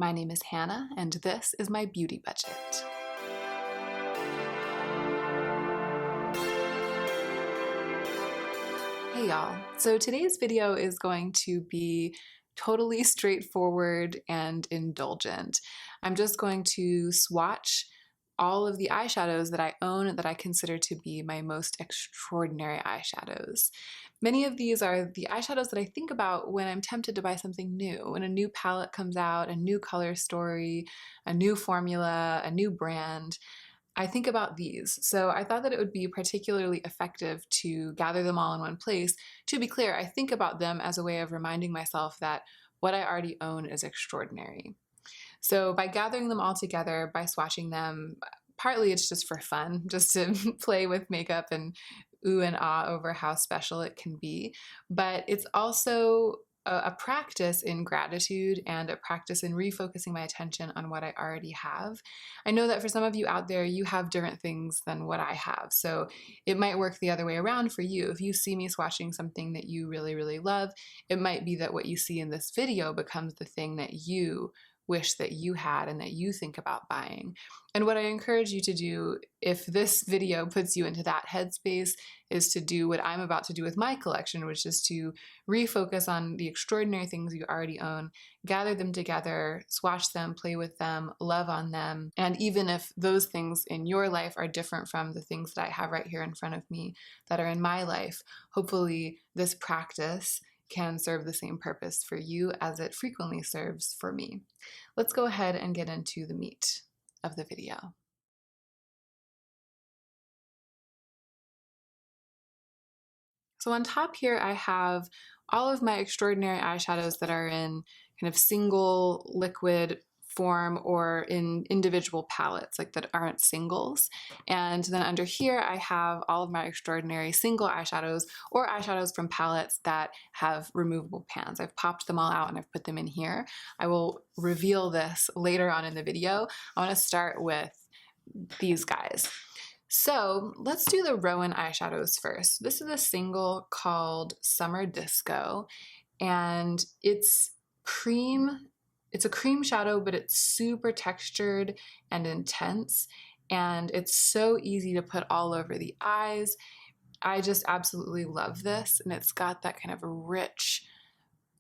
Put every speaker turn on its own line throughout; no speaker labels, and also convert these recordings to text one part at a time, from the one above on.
My name is Hannah, and this is my beauty budget. Hey y'all, so today's video is going to be totally straightforward and indulgent. I'm just going to swatch all of the eyeshadows that I own that I consider to be my most extraordinary eyeshadows. Many of these are the eyeshadows that I think about when I'm tempted to buy something new. When a new palette comes out, a new color story, a new formula, a new brand, I think about these. So I thought that it would be particularly effective to gather them all in one place. To be clear, I think about them as a way of reminding myself that what I already own is extraordinary. So by gathering them all together, by swatching them, partly it's just for fun, just to play with makeup and ooh and ah over how special it can be. But it's also a practice in gratitude and a practice in refocusing my attention on what I already have. I know that for some of you out there, you have different things than what I have. So it might work the other way around for you. If you see me swatching something that you really, really love, it might be that what you see in this video becomes the thing that you wish that you had and that you think about buying. And what I encourage you to do, if this video puts you into that headspace, is to do what I'm about to do with my collection, which is to refocus on the extraordinary things you already own, gather them together, swatch them, play with them, love on them. And even if those things in your life are different from the things that I have right here in front of me that are in my life, hopefully this practice can serve the same purpose for you as it frequently serves for me. Let's go ahead and get into the meat of the video. So on top here, I have all of my extraordinary eyeshadows that are in kind of single liquid form or in individual palettes, like that aren't singles. And then under here, I have all of my extraordinary single eyeshadows or eyeshadows from palettes that have removable pans. I've popped them all out and I've put them in here. I will reveal this later on in the video. I want to start with these guys. So let's do the Rowan eyeshadows first. This is a single called Summer Disco, and it's a cream shadow, but it's super textured and intense, and it's so easy to put all over the eyes. I just absolutely love this, and it's got that kind of rich,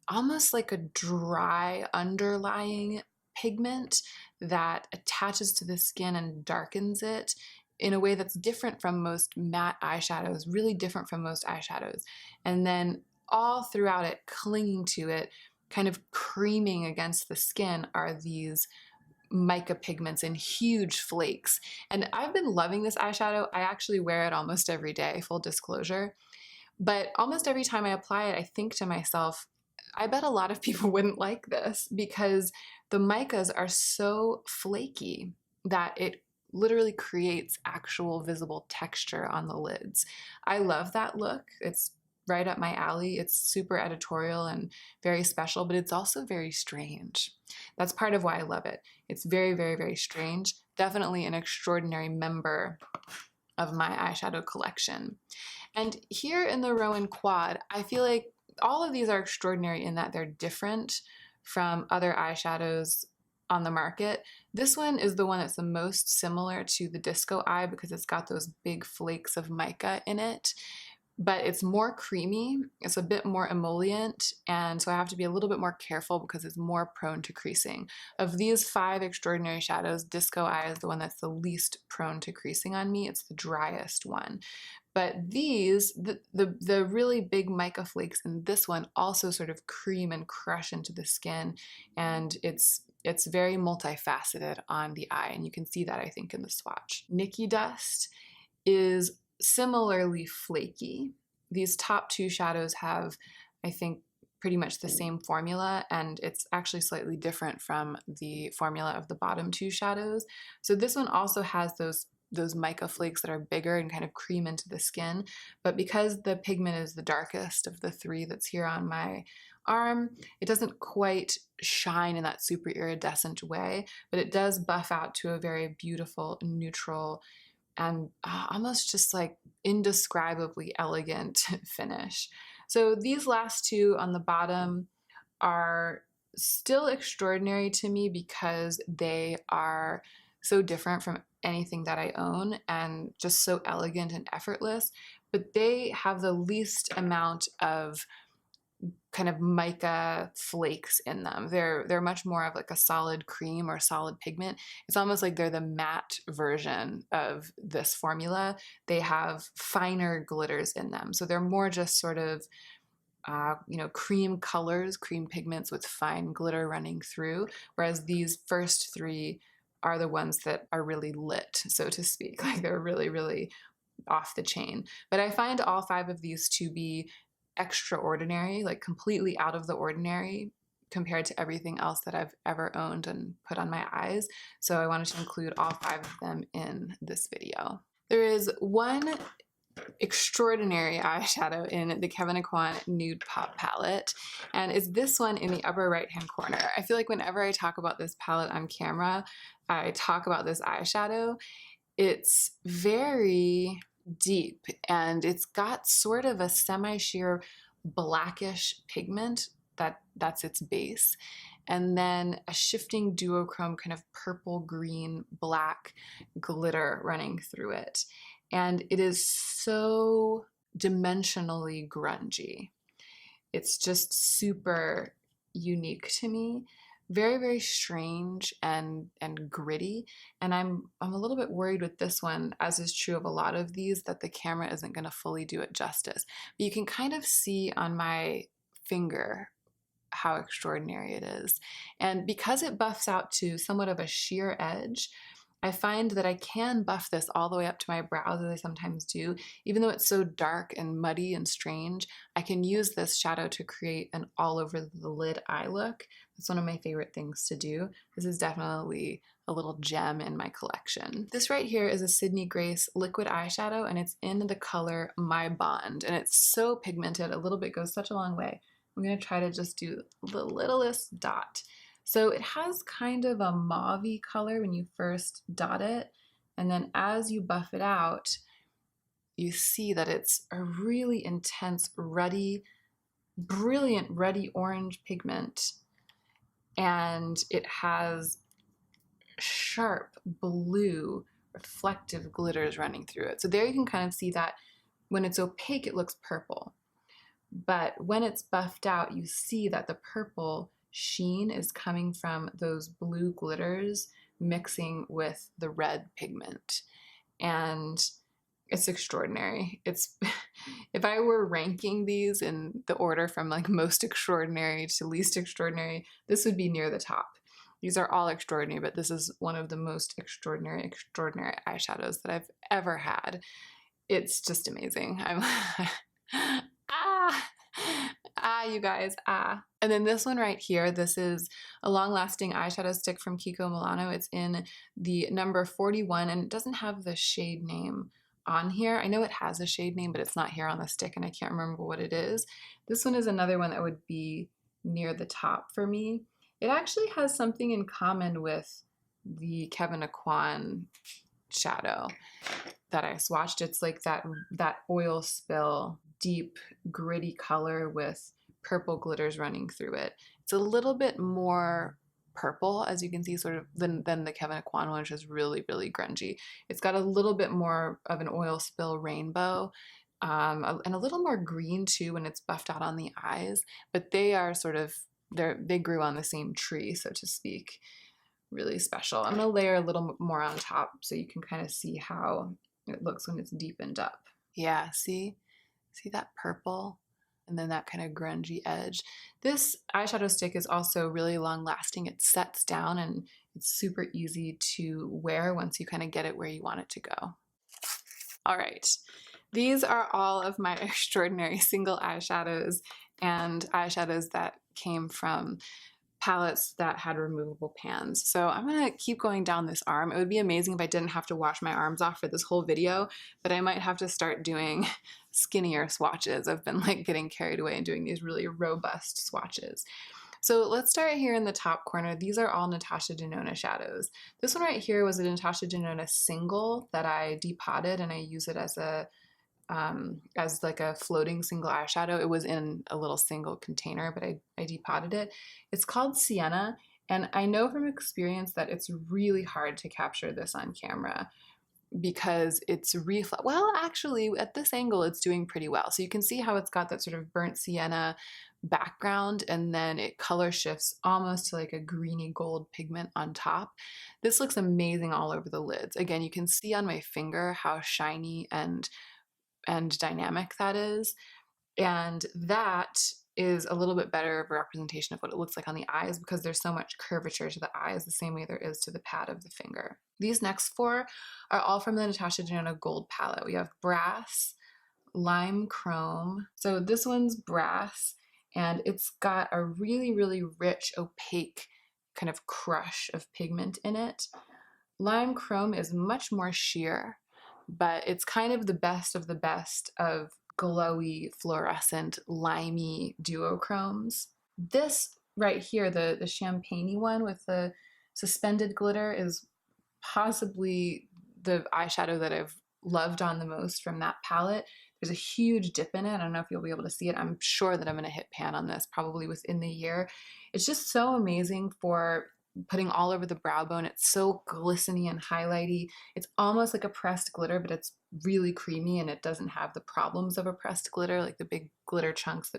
almost like a dry underlying pigment that attaches to the skin and darkens it in a way that's different from most matte eyeshadows, really different from most eyeshadows. And then all throughout it, clinging to it, kind of creaming against the skin, are these mica pigments in huge flakes. And I've been loving this eyeshadow. I actually wear it almost every day, full disclosure. But almost every time I apply it, I think to myself, I bet a lot of people wouldn't like this because the micas are so flaky that it literally creates actual visible texture on the lids. I love that look. It's right up my alley. It's super editorial and very special, but it's also very strange. That's part of why I love it. It's very, very, very strange. Definitely an extraordinary member of my eyeshadow collection. And here in the Rowan Quad, I feel like all of these are extraordinary in that they're different from other eyeshadows on the market. This one is the one that's the most similar to the Disco Eye because it's got those big flakes of mica in it, but it's more creamy, it's a bit more emollient, and so I have to be a little bit more careful because it's more prone to creasing. Of these 5 extraordinary shadows, Disco Eye is the one that's the least prone to creasing on me. It's the driest one. But these, the really big mica flakes in this one also sort of cream and crush into the skin, and it's very multifaceted on the eye, and you can see that, I think, in the swatch. Nikki Dust is similarly flaky. These top 2 shadows have, I think, pretty much the same formula, and it's actually slightly different from the formula of the bottom 2 shadows. So this one also has those mica flakes that are bigger and kind of cream into the skin, but because the pigment is the darkest of the 3 that's here on my arm, it doesn't quite shine in that super iridescent way, but it does buff out to a very beautiful, neutral, and almost just like indescribably elegant finish. So these last 2 on the bottom are still extraordinary to me because they are so different from anything that I own and just so elegant and effortless, but they have the least amount of kind of mica flakes in them. They're much more of like a solid cream or solid pigment. It's almost like they're the matte version of this formula. They have finer glitters in them. So they're more just sort of cream colors, cream pigments with fine glitter running through, whereas these first three are the ones that are really lit, so to speak. Like they're really, really off the chain. But I find all 5 of these to be extraordinary, like completely out of the ordinary compared to everything else that I've ever owned and put on my eyes. So I wanted to include all 5 of them in this video. There is one extraordinary eyeshadow in the Kevyn Aucoin Nudepop Palette, and it's this one in the upper right hand corner. I feel like whenever I talk about this palette on camera, I talk about this eyeshadow. It's very deep and it's got sort of a semi-sheer blackish pigment that's its base, and then a shifting duochrome kind of purple, green, black glitter running through it. And it is so dimensionally grungy. It's just super unique to me. Very, very strange and gritty. And I'm a little bit worried with this one, as is true of a lot of these, that the camera isn't going to fully do it justice. But you can kind of see on my finger how extraordinary it is. And because it buffs out to somewhat of a sheer edge, I find that I can buff this all the way up to my brows, as I sometimes do. Even though it's so dark and muddy and strange, I can use this shadow to create an all over the lid eye look. It's one of my favorite things to do. This is definitely a little gem in my collection. This right here is a Sydney Grace liquid eyeshadow, and it's in the color My Bond, and it's so pigmented. A little bit goes such a long way. I'm gonna try to just do the littlest dot. So it has kind of a mauve-y color when you first dot it, and then as you buff it out, you see that it's a really intense, ruddy, brilliant ruddy orange pigment, and it has sharp blue reflective glitters running through it. So there you can kind of see that when it's opaque, it looks purple, but when it's buffed out, you see that the purple sheen is coming from those blue glitters mixing with the red pigment, and it's extraordinary. It's if I were ranking these in the order from like most extraordinary to least extraordinary, this would be near the top. These are all extraordinary, but this is one of the most extraordinary eyeshadows that I've ever had. It's just amazing. I'm you guys, And then this one right here, this is a long-lasting eyeshadow stick from Kiko Milano. It's in the number 41, and it doesn't have the shade name on here. I know it has a shade name, but it's not here on the stick, and I can't remember what it is. This one is another one that would be near the top for me. It actually has something in common with the Kevyn Aucoin shadow that I swatched. It's like that oil spill, deep, gritty color with purple glitters running through it. It's a little bit more purple, as you can see, sort of than the Kevyn Aucoin one, which is really, really grungy. It's got a little bit more of an oil spill rainbow, and a little more green too when it's buffed out on the eyes, but they are sort of, they grew on the same tree, so to speak. Really special. I'm gonna layer a little more on top so you can kind of see how it looks when it's deepened up. Yeah, see that purple? And then that kind of grungy edge. This eyeshadow stick is also really long lasting. It sets down and it's super easy to wear once you kind of get it where you want it to go. All right, these are all of my extraordinary single eyeshadows and eyeshadows that came from palettes that had removable pans. So I'm gonna keep going down this arm. It would be amazing if I didn't have to wash my arms off for this whole video, but I might have to start doing skinnier swatches. I've been like getting carried away and doing these really robust swatches. So let's start here in the top corner. These are all Natasha Denona shadows. This one right here was a Natasha Denona single that I depotted, and I use it as a as like a floating single eyeshadow. It was in a little single container, but I depotted it. It's called Sienna, and I know from experience that it's really hard to capture this on camera because it's well, actually at this angle it's doing pretty well. So you can see how it's got that sort of burnt sienna background, and then it color shifts almost to like a greeny gold pigment on top. This looks amazing all over the lids. Again, you can see on my finger how shiny and dynamic that is. And that is a little bit better of a representation of what it looks like on the eyes because there's so much curvature to the eyes the same way there is to the pad of the finger. These next four are all from the Natasha Jonagold palette. We have Brass, Lime Chrome. So this one's Brass, and it's got a really, really rich, opaque kind of crush of pigment in it. Lime Chrome is much more sheer, but it's kind of the best of glowy, fluorescent, limey duochromes. This right here, the champagne-y one with the suspended glitter, is possibly the eyeshadow that I've loved on the most from that palette. There's a huge dip in it. I don't know if you'll be able to see it. I'm sure that I'm going to hit pan on this probably within the year. It's just so amazing for putting all over the brow bone. It's so glistening and highlighty. It's almost like a pressed glitter, but it's really creamy and it doesn't have the problems of a pressed glitter, like the big glitter chunks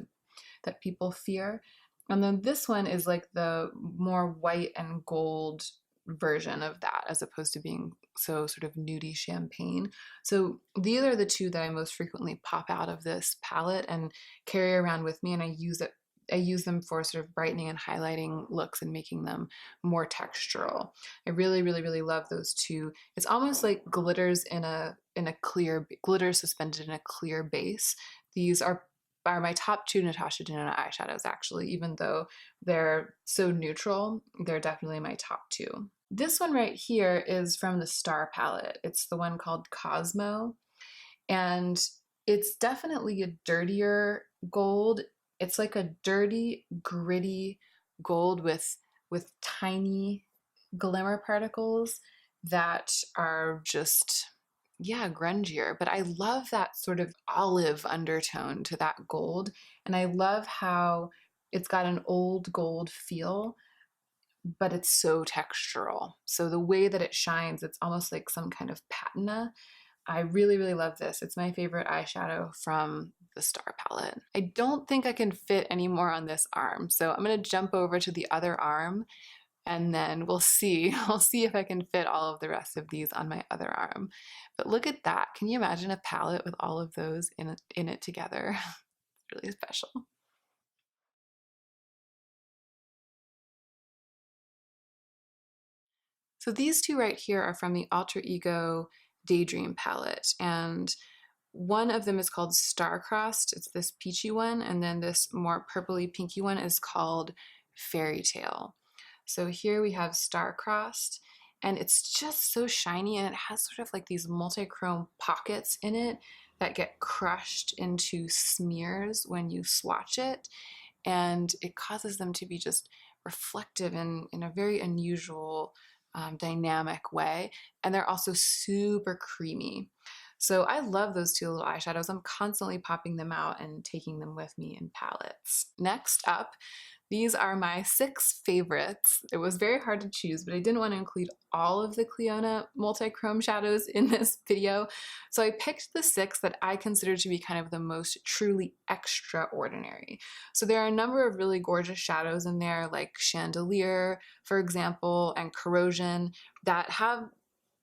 that people fear. And then this one is like the more white and gold version of that, as opposed to being so sort of nudie champagne. So these are the two that I most frequently pop out of this palette and carry around with me, and I use them for sort of brightening and highlighting looks and making them more textural. I really, really, really love those two. It's almost like glitters in a clear, glitter suspended in a clear base. These are my top two Natasha Denona eyeshadows, actually. Even though they're so neutral, they're definitely my top two. This one right here is from the Star palette. It's the one called Cosmo, and it's definitely a dirtier gold. It's like a dirty, gritty gold with tiny glimmer particles that are just, yeah, grungier. But I love that sort of olive undertone to that gold. And I love how it's got an old gold feel, but it's so textural. So the way that it shines, it's almost like some kind of patina. I really, really love this. It's my favorite eyeshadow from the Star palette. I don't think I can fit any more on this arm, so I'm going to jump over to the other arm and then we'll see. I'll see if I can fit all of the rest of these on my other arm. But look at that. Can you imagine a palette with all of those in it together? It's really special. So these two right here are from the Alter Ego Daydream palette, and one of them is called Star-Crossed. It's this peachy one, and then this more purpley pinky one is called Fairy Tale. So here we have Star-Crossed, and it's just so shiny, and it has sort of like these multi-chrome pockets in it that get crushed into smears when you swatch it, and it causes them to be just reflective in a very unusual, dynamic way. And they're also super creamy. So I love those two little eyeshadows. I'm constantly popping them out and taking them with me in palettes. Next up, these are my 6 favorites. It was very hard to choose, but I didn't want to include all of the Clionadh multi-chrome shadows in this video. So I picked the 6 that I consider to be kind of the most truly extraordinary. So there are a number of really gorgeous shadows in there, like Chandelier, for example, and Corrosion, that have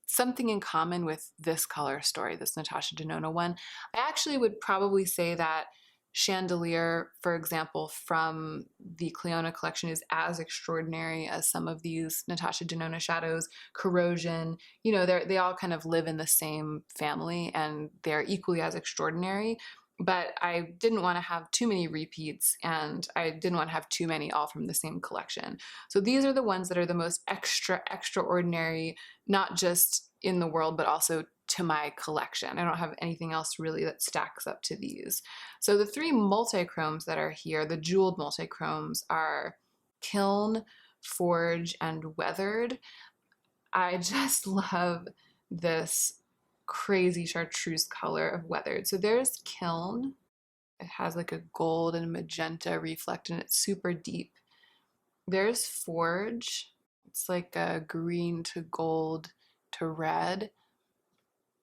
something in common with this color story, this Natasha Denona one. I actually would probably say that Chandelier, for example, from the Clionadh collection is as extraordinary as some of these Natasha Denona shadows. Corrosion, you know, they all kind of live in the same family and they're equally as extraordinary. But I didn't want to have too many repeats, and I didn't want to have too many all from the same collection. So these are the ones that are the most extraordinary, not just in the world, but also to my collection. I don't have anything else really that stacks up to these. So the 3 multi-chromes that are here, the jeweled multi-chromes, are Kiln, Forge, and Weathered. I just love this crazy chartreuse color of Weathered. So there's Kiln. It has like a gold and magenta reflect and it's super deep. There's Forge. It's like a green to gold to red.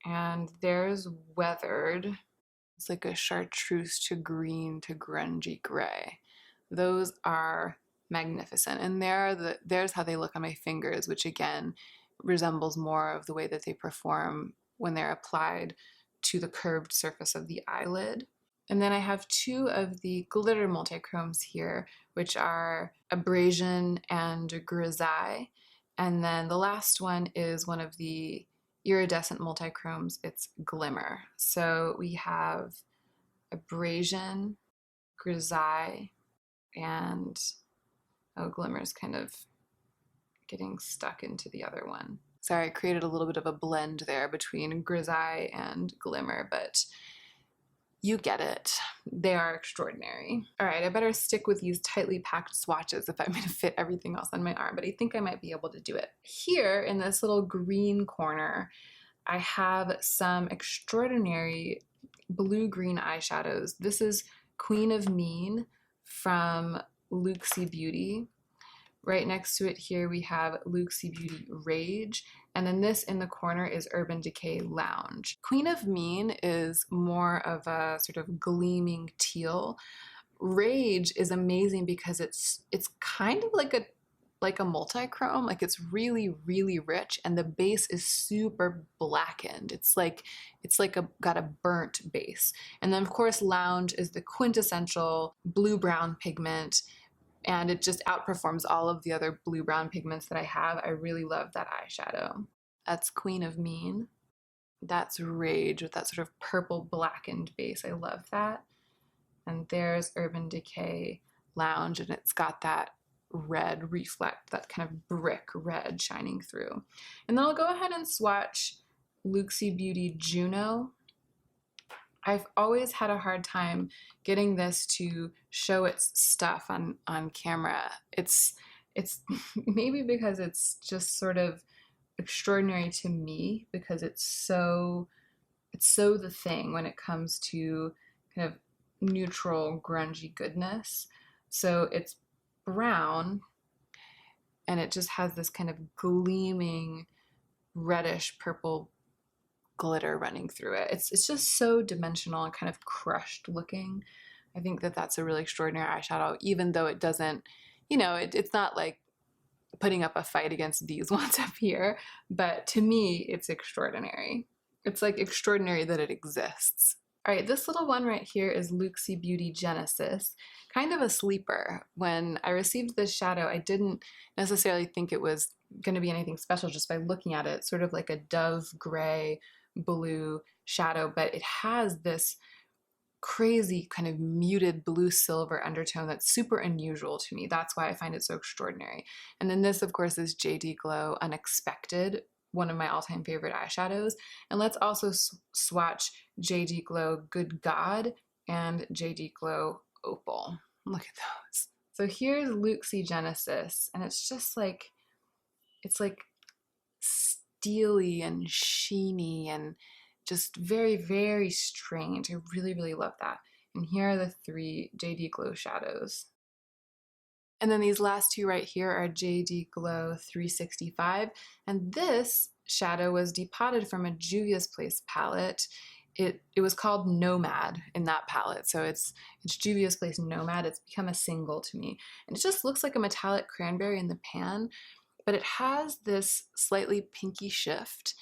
And there's Weathered. It's like a chartreuse to green to grungy gray. Those are magnificent. And there's how they look on my fingers, which again resembles more of the way that they perform when they're applied to the curved surface of the eyelid. And then I have two of the glitter multichromes here, which are Abrasion and Grisaille. And then the last one is one of the iridescent multichromes. It's Glimmer. So we have Abrasion, Grisaille, and Glimmer's kind of getting stuck into the other one. Sorry, I created a little bit of a blend there between Grisaille and Glimmer, but you get it. They are extraordinary. All right, I better stick with these tightly packed swatches if I'm gonna fit everything else on my arm, but I think I might be able to do it. Here in this little green corner, I have some extraordinary blue-green eyeshadows. This is Queen of Mean from Luxie Beauty. Right next to it here we have Luxie Beauty Rage, and then this in the corner is Urban Decay Lounge. Queen of Mean is more of a sort of gleaming teal. Rage is amazing because it's kind of like a multi-chrome, like it's really, really rich, and the base is super blackened. It's like got a burnt base. And then of course Lounge is the quintessential blue-brown pigment, and it just outperforms all of the other blue-brown pigments that I have. I really love that eyeshadow. That's Queen of Mean. That's Rage with that sort of purple blackened base. I love that. And there's Urban Decay Lounge, and it's got that red reflect, that kind of brick red shining through. And then I'll go ahead and swatch Luxie Beauty Juno. I've always had a hard time getting this to show its stuff on camera. It's maybe because it's just sort of extraordinary to me because it's so the thing when it comes to kind of neutral grungy goodness. So it's brown and it just has this kind of gleaming reddish purple glitter running through it. It's just so dimensional and kind of crushed looking. I think that that's a really extraordinary eyeshadow, even though it doesn't, you know, it's not like putting up a fight against these ones up here, but to me, it's extraordinary. It's like extraordinary that it exists. All right, this little one right here is Luxie Beauty Genesis, kind of a sleeper. When I received this shadow, I didn't necessarily think it was going to be anything special just by looking at it, sort of like a dove gray blue shadow, but it has this crazy kind of muted blue silver undertone that's super unusual to me. That's why I find it so extraordinary. And then this, of course, is Rjd Glow Unexpected, one of my all-time favorite eyeshadows. And let's also swatch Rjd Glow Good God and Rjd Glow Opal. Look at those. So here's Luxie Genesis, and it's just like, it's like steely and sheeny and just very, very strange. I really, really love that. And here are the three Rjd Glow shadows. And then these last two right here are Rjd Glow 365. And this shadow was depotted from a Juvia's Place palette. It was called Nomad in that palette. So it's Juvia's Place Nomad. It's become a single to me. And it just looks like a metallic cranberry in the pan, but it has this slightly pinky shift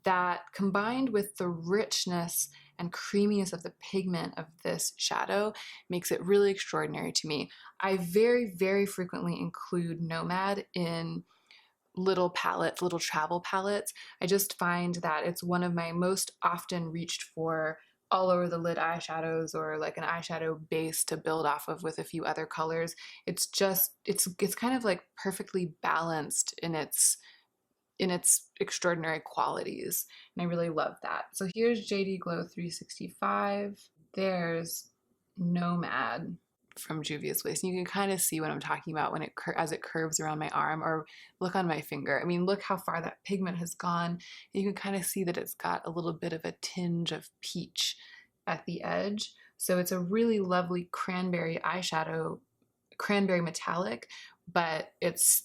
that, combined with the richness and creaminess of the pigment of this shadow, makes it really extraordinary to me. I very, very frequently include Nomad in little palettes, little travel palettes. I just find that it's one of my most often reached for all over the lid eyeshadows, or like an eyeshadow base to build off of with a few other colors. It's just, it's kind of like perfectly balanced in its extraordinary qualities, and I really love that. So here's Rjd Glow 365. There's Nomad. from Juvia's Place. And you can kind of see what I'm talking about when as it curves around my arm, or look on my finger. I mean, look how far that pigment has gone. And you can kind of see that it's got a little bit of a tinge of peach at the edge. So it's a really lovely cranberry eyeshadow, cranberry metallic, but it's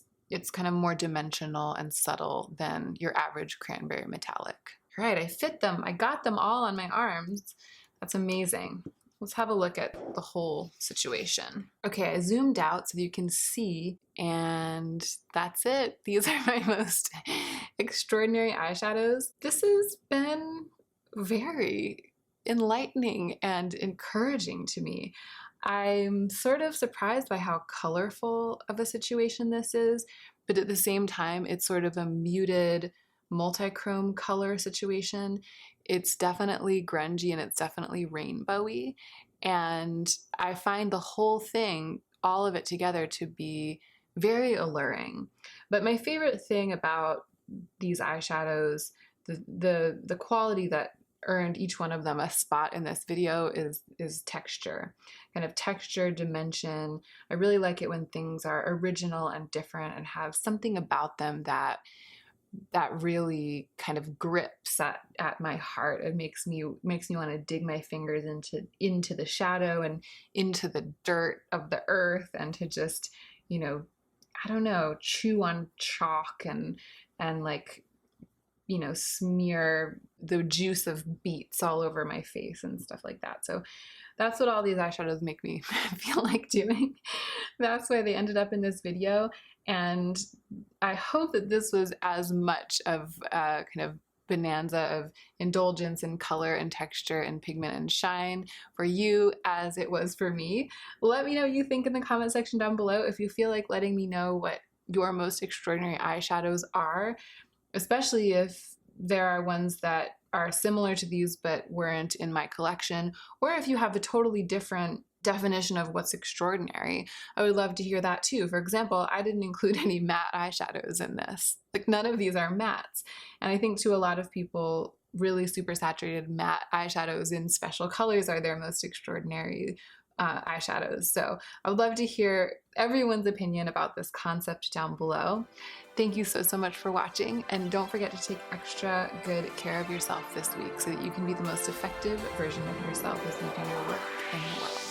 kind of more dimensional and subtle than your average cranberry metallic. All right, I fit them. I got them all on my arms. That's amazing. Let's have a look at the whole situation. Okay, I zoomed out so that you can see, and that's it. These are my most extraordinary eyeshadows. This has been very enlightening and encouraging to me. I'm sort of surprised by how colorful of a situation this is, but at the same time, it's sort of a muted, multi-chrome color situation. It's definitely grungy and it's definitely rainbowy. And I find the whole thing, all of it together, to be very alluring. But my favorite thing about these eyeshadows, the quality that earned each one of them a spot in this video is texture, kind of texture, dimension. I really like it when things are original and different and have something about them that really kind of grips at my heart. It makes me want to dig my fingers into the shadow and into the dirt of the earth, and to just, you know, I don't know, chew on chalk and like, you know, smear the juice of beets all over my face and stuff like that. So that's what all these eyeshadows make me feel like doing. That's why they ended up in this video. And I hope that this was as much of a kind of bonanza of indulgence in color and texture and pigment and shine for you as it was for me. Let me know what you think in the comment section down below. If you feel like letting me know what your most extraordinary eyeshadows are, especially if there are ones that are similar to these but weren't in my collection, or if you have a totally different definition of what's extraordinary, I would love to hear that too. For example, I didn't include any matte eyeshadows in this. Like, none of these are mattes. And I think to a lot of people, really super saturated matte eyeshadows in special colors are their most extraordinary eyeshadows. So I would love to hear everyone's opinion about this concept down below. Thank you so much for watching, and don't forget to take extra good care of yourself this week so that you can be the most effective version of yourself as you do your work in the world.